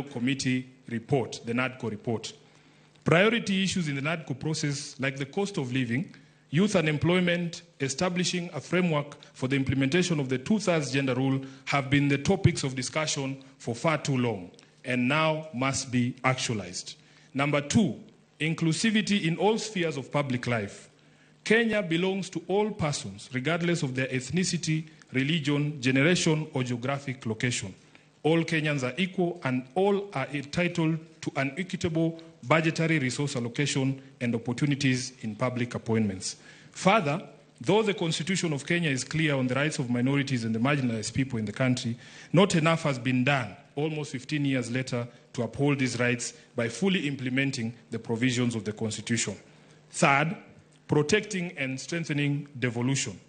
Committee report, the NADCO report. Priority issues in the NADCO process, like the cost of living, youth unemployment, establishing a framework for the implementation of the 2/3 gender rule, have been the topics of discussion for far too long and now must be actualized. Number 2, inclusivity in all spheres of public life. Kenya belongs to all persons, regardless of their ethnicity, religion, generation, or geographic location. All Kenyans are equal and all are entitled to an equitable budgetary resource allocation and opportunities in public appointments. Further, though the Constitution of Kenya is clear on the rights of minorities and the marginalized people in the country, not enough has been done almost 15 years later to uphold these rights by fully implementing the provisions of the Constitution. Third, protecting and strengthening devolution.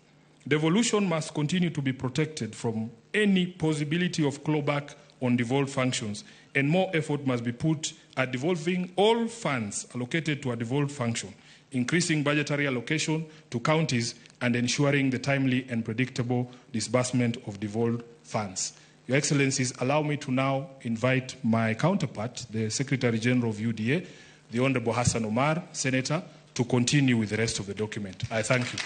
Devolution must continue to be protected from any possibility of clawback on devolved functions, and more effort must be put at devolving all funds allocated to a devolved function, increasing budgetary allocation to counties, and ensuring the timely and predictable disbursement of devolved funds. Your Excellencies, allow me to now invite my counterpart, the Secretary General of UDA, the Honorable Hassan Omar, Senator, to continue with the rest of the document. I thank you.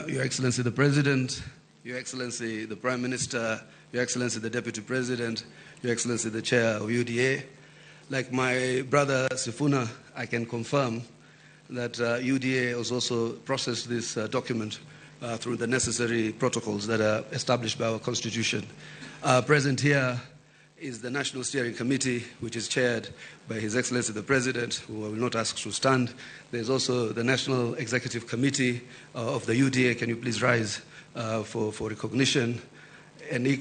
Your Excellency the President, Your Excellency the Prime Minister, Your Excellency the Deputy President, Your Excellency the Chair of UDA. Like my brother Sifuna, I can confirm that UDA has also processed this document through the necessary protocols that are established by our Constitution. Present here is the National Steering Committee, which is chaired by His Excellency the President, who I will not ask to stand. There's also the National Executive Committee of the UDA. Can you please rise for recognition? And we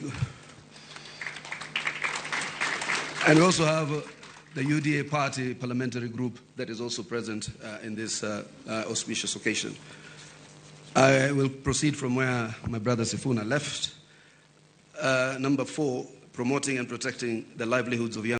also have the UDA Party Parliamentary Group that is also present in this auspicious occasion. I will proceed from where my brother Sifuna left. Number 4, promoting and protecting the livelihoods of young